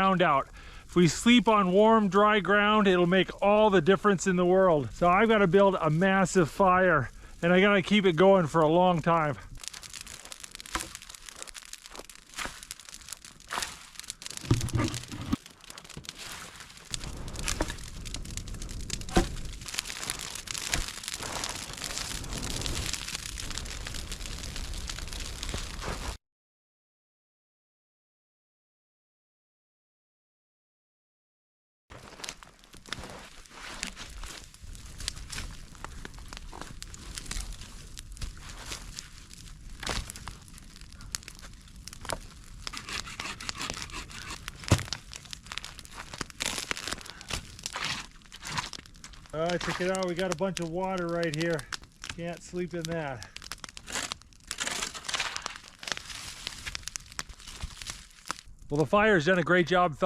ground out. If we sleep on warm, dry ground, it'll make all the difference in the world. So I've got to build a massive fire, and I gotta keep it going for a long time. Check it out, we got a bunch of water right here. Can't sleep in that. Well, the fire's done a great job